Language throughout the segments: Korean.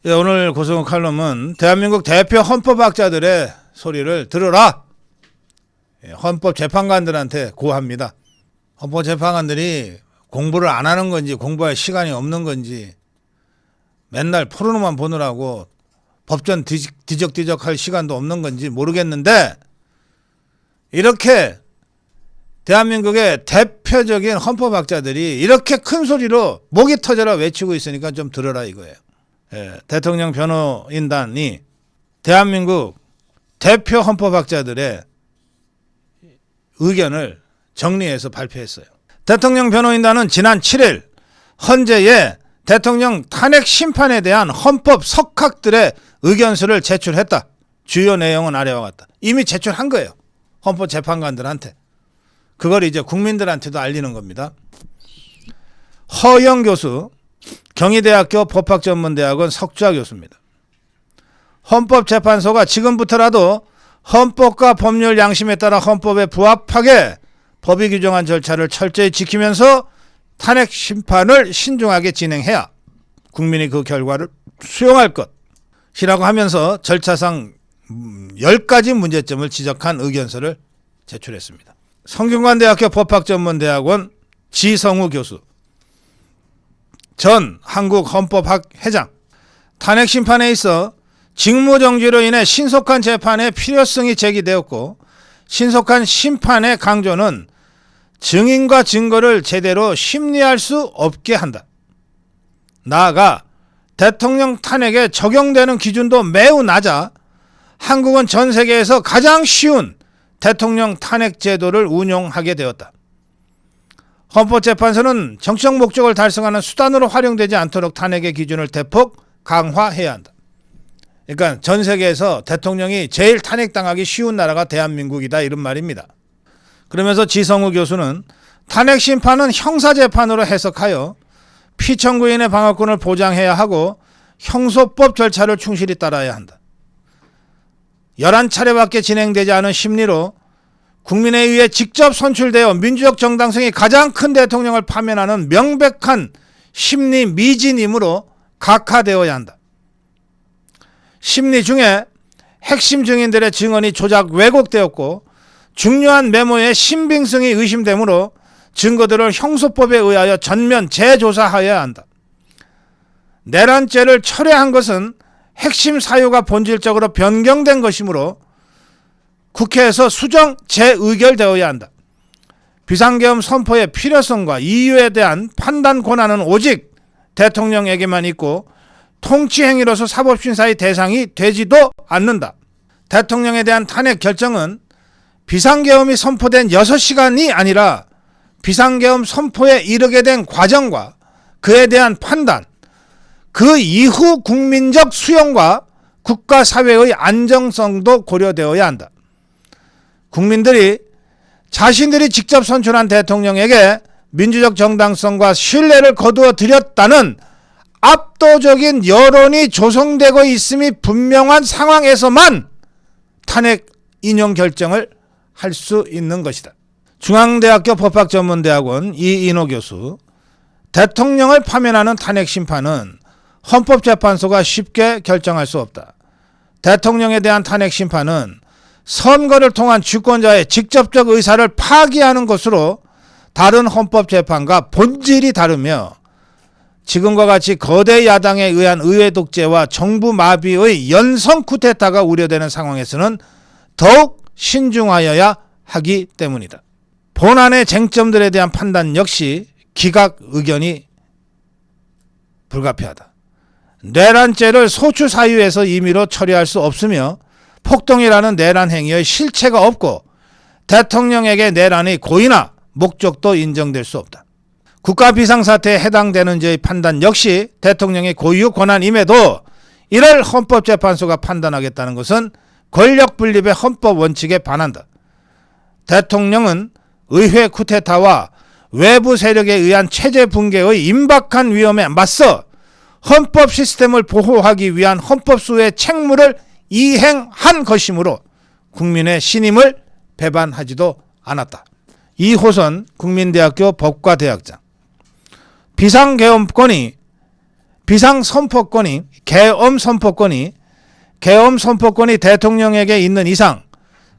예, 오늘 고성욱 칼럼은 대한민국 대표 헌법학자들의 소리를 들어라. 예, 헌법재판관들한테 고합니다. 헌법재판관들이 공부를 안 하는 건지 공부할 시간이 없는 건지 맨날 포르노만 보느라고 법전 뒤적뒤적 할 시간도 없는 건지 모르겠는데, 이렇게 대한민국의 대표적인 헌법학자들이 이렇게 큰 소리로 목이 터져라 외치고 있으니까 좀 들어라 이거예요. 예, 대통령 변호인단이 대한민국 대표 헌법학자들의 의견을 정리해서 발표했어요. 대통령 변호인단은 지난 7일 헌재에 대통령 탄핵 심판에 대한 헌법 석학들의 의견서를 제출했다. 주요 내용은 아래와 같다. 이미 제출한 거예요. 헌법재판관들한테. 그걸 이제 국민들한테도 알리는 겁니다. 허영 교수, 경희대학교 법학전문대학원 석좌 교수입니다. 헌법재판소가 지금부터라도 헌법과 법률 양심에 따라 헌법에 부합하게 법이 규정한 절차를 철저히 지키면서 탄핵 심판을 신중하게 진행해야 국민이 그 결과를 수용할 것이라고 하면서 절차상 10가지 문제점을 지적한 의견서를 제출했습니다. 성균관대학교 법학전문대학원 지성우 교수, 전 한국헌법학 회장, 탄핵 심판에 있어 직무정지로 인해 신속한 재판의 필요성이 제기되었고, 신속한 심판의 강조는 증인과 증거를 제대로 심리할 수 없게 한다. 나아가 대통령 탄핵에 적용되는 기준도 매우 낮아 한국은 전 세계에서 가장 쉬운 대통령 탄핵 제도를 운용하게 되었다. 헌법재판소는 정치적 목적을 달성하는 수단으로 활용되지 않도록 탄핵의 기준을 대폭 강화해야 한다. 그러니까 전 세계에서 대통령이 제일 탄핵당하기 쉬운 나라가 대한민국이다, 이런 말입니다. 그러면서 지성우 교수는 탄핵 심판은 형사재판으로 해석하여 피청구인의 방어권을 보장해야 하고 형소법 절차를 충실히 따라야 한다. 11차례밖에 진행되지 않은 심리로 국민에 의해 직접 선출되어 민주적 정당성이 가장 큰 대통령을 파면하는 명백한 심리 미진임으로 각하되어야 한다. 심리 중에 핵심 증인들의 증언이 조작 왜곡되었고 중요한 메모의 신빙성이 의심되므로 증거들을 형소법에 의하여 전면 재조사하여야 한다. 내란죄를 철회한 것은 핵심 사유가 본질적으로 변경된 것이므로 국회에서 수정 재의결되어야 한다. 비상계엄 선포의 필요성과 이유에 대한 판단 권한은 오직 대통령에게만 있고 통치행위로서 사법심사의 대상이 되지도 않는다. 대통령에 대한 탄핵 결정은 비상계엄이 선포된 6시간이 아니라 비상계엄 선포에 이르게 된 과정과 그에 대한 판단, 그 이후 국민적 수용과 국가 사회의 안정성도 고려되어야 한다. 국민들이 자신들이 직접 선출한 대통령에게 민주적 정당성과 신뢰를 거두어 드렸다는 압도적인 여론이 조성되고 있음이 분명한 상황에서만 탄핵 인용 결정을 할 수 있는 것이다. 중앙대학교 법학전문대학원 이인호 교수, 대통령을 파면하는 탄핵 심판은 헌법재판소가 쉽게 결정할 수 없다. 대통령에 대한 탄핵 심판은 선거를 통한 주권자의 직접적 의사를 파기하는 것으로 다른 헌법재판과 본질이 다르며 지금과 같이 거대 야당에 의한 의회 독재와 정부 마비의 연성 쿠데타가 우려되는 상황에서는 더욱 신중하여야 하기 때문이다. 본안의 쟁점들에 대한 판단 역시 기각 의견이 불가피하다. 내란죄를 소추 사유에서 임의로 처리할 수 없으며 폭동이라는 내란 행위의 실체가 없고 대통령에게 내란의 고의나 목적도 인정될 수 없다. 국가 비상사태에 해당되는 죄의 판단 역시 대통령의 고유 권한임에도 이를 헌법재판소가 판단하겠다는 것은 권력 분립의 헌법 원칙에 반한다. 대통령은 의회 쿠데타와 외부 세력에 의한 체제 붕괴의 임박한 위험에 맞서 헌법 시스템을 보호하기 위한 헌법 수호의 책무를 이행한 것이므로 국민의 신임을 배반하지도 않았다. 이호선 국민대학교 법과대학장. 계엄 선포권이 대통령에게 있는 이상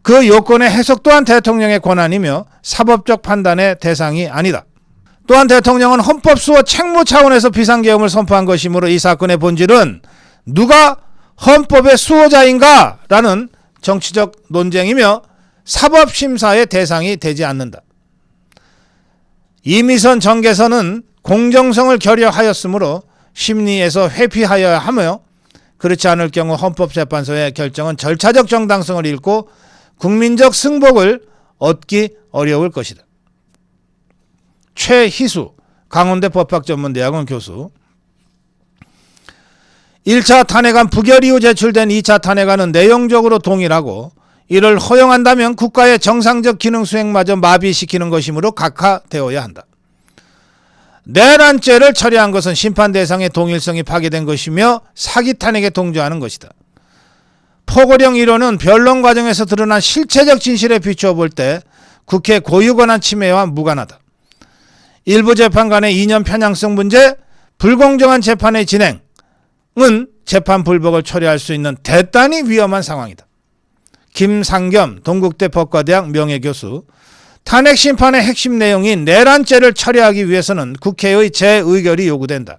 그 요건의 해석 또한 대통령의 권한이며 사법적 판단의 대상이 아니다. 또한 대통령은 헌법수호 책무 차원에서 비상계엄을 선포한 것이므로 이 사건의 본질은 누가 헌법의 수호자인가 라는 정치적 논쟁이며 사법심사의 대상이 되지 않는다. 이미선 정개선은 공정성을 결여하였으므로 심리에서 회피하여야 하며 그렇지 않을 경우 헌법재판소의 결정은 절차적 정당성을 잃고 국민적 승복을 얻기 어려울 것이다. 최희수 강원대 법학전문대학원 교수. 1차 탄핵안 부결 이후 제출된 2차 탄핵안은 내용적으로 동일하고 이를 허용한다면 국가의 정상적 기능 수행마저 마비시키는 것이므로 각하되어야 한다. 내란죄를 처리한 것은 심판 대상의 동일성이 파괴된 것이며 사기 탄핵에 동조하는 것이다. 포고령 1호는 변론 과정에서 드러난 실체적 진실에 비추어 볼 때 국회 고유권한 침해와 무관하다. 일부 재판관의 이념 편향성 문제, 불공정한 재판의 진행은 재판 불복을 초래할 수 있는 대단히 위험한 상황이다. 김상겸 동국대 법과대학 명예교수. 탄핵 심판의 핵심 내용인 내란죄를 처리하기 위해서는 국회의 재의결이 요구된다.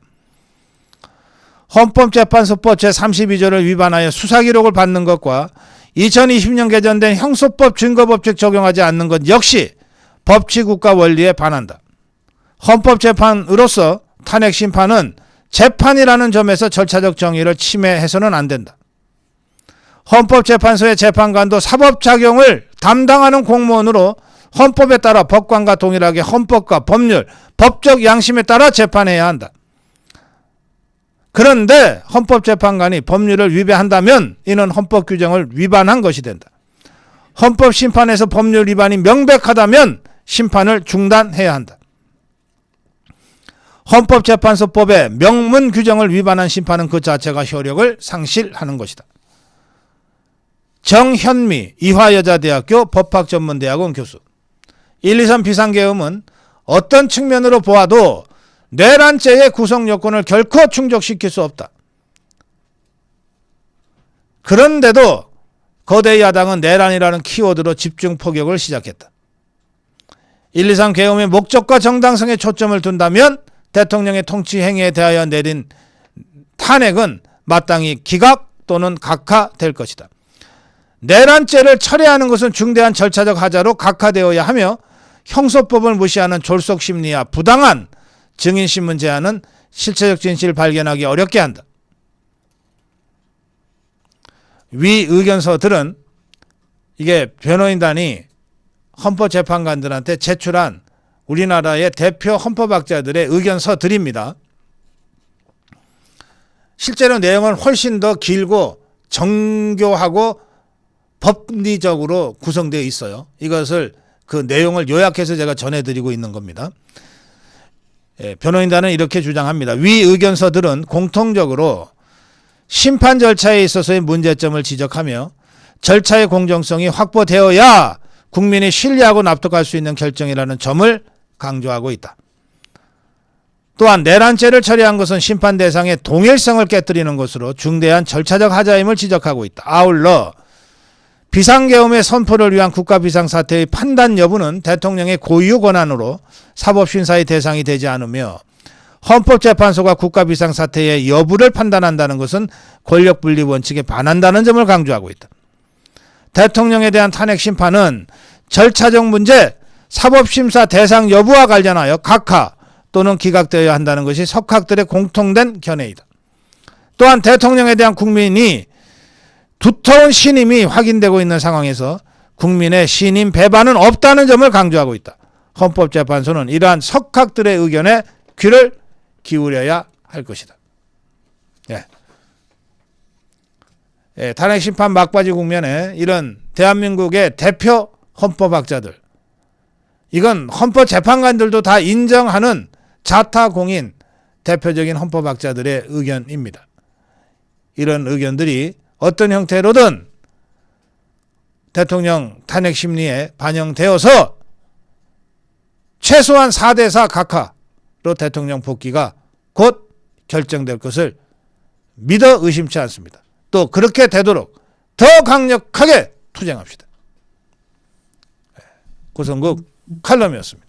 헌법재판소법 제32조를 위반하여 수사기록을 받는 것과 2020년 개정된 형소법 증거법칙 적용하지 않는 것 역시 법치국가 원리에 반한다. 헌법재판으로서 탄핵 심판은 재판이라는 점에서 절차적 정의를 침해해서는 안 된다. 헌법재판소의 재판관도 사법작용을 담당하는 공무원으로 헌법에 따라 법관과 동일하게 헌법과 법률, 법적 양심에 따라 재판해야 한다. 그런데 헌법재판관이 법률을 위배한다면 이는 헌법 규정을 위반한 것이 된다. 헌법심판에서 법률 위반이 명백하다면 심판을 중단해야 한다. 헌법재판소법의 명문 규정을 위반한 심판은 그 자체가 효력을 상실하는 것이다. 정현미 이화여자대학교 법학전문대학원 교수. 123 비상계엄은 어떤 측면으로 보아도 내란죄의 구성 요건을 결코 충족시킬 수 없다. 그런데도 거대 야당은 내란이라는 키워드로 집중 포격을 시작했다. 123 계엄의 목적과 정당성에 초점을 둔다면 대통령의 통치 행위에 대하여 내린 탄핵은 마땅히 기각 또는 각하될 것이다. 내란죄를 철회하는 것은 중대한 절차적 하자로 각하되어야 하며 형소법을 무시하는 졸속심리와 부당한 증인신문 제한은 실체적 진실을 발견하기 어렵게 한다. 위 의견서들은 이게 변호인단이 헌법재판관들한테 제출한 우리나라의 대표 헌법학자들의 의견서들입니다. 실제로 내용은 훨씬 더 길고 정교하고 법리적으로 구성되어 있어요. 이것을 그 내용을 요약해서 제가 전해드리고 있는 겁니다. 변호인단은 이렇게 주장합니다. 위 의견서들은 공통적으로 심판 절차에 있어서의 문제점을 지적하며 절차의 공정성이 확보되어야 국민이 신뢰하고 납득할 수 있는 결정이라는 점을 강조하고 있다. 또한 내란죄를 처리한 것은 심판 대상의 동일성을 깨뜨리는 것으로 중대한 절차적 하자임을 지적하고 있다. 아울러 비상계엄의 선포를 위한 국가비상사태의 판단 여부는 대통령의 고유 권한으로 사법심사의 대상이 되지 않으며 헌법재판소가 국가비상사태의 여부를 판단한다는 것은 권력분리 원칙에 반한다는 점을 강조하고 있다. 대통령에 대한 탄핵 심판은 절차적 문제, 사법심사 대상 여부와 관련하여 각하 또는 기각되어야 한다는 것이 석학들의 공통된 견해이다. 또한 대통령에 대한 국민이 두터운 신임이 확인되고 있는 상황에서 국민의 신임 배반은 없다는 점을 강조하고 있다. 헌법재판소는 이러한 석학들의 의견에 귀를 기울여야 할 것이다. 탄핵 심판 막바지 국면에 이런 대한민국의 대표 헌법학자들, 이건 헌법재판관들도 다 인정하는 자타공인 대표적인 헌법학자들의 의견입니다. 이런 의견들이 어떤 형태로든 대통령 탄핵 심리에 반영되어서 최소한 4대4 각하로 대통령 복귀가 곧 결정될 것을 믿어 의심치 않습니다. 또 그렇게 되도록 더 강력하게 투쟁합시다. 고성국 칼럼이었습니다.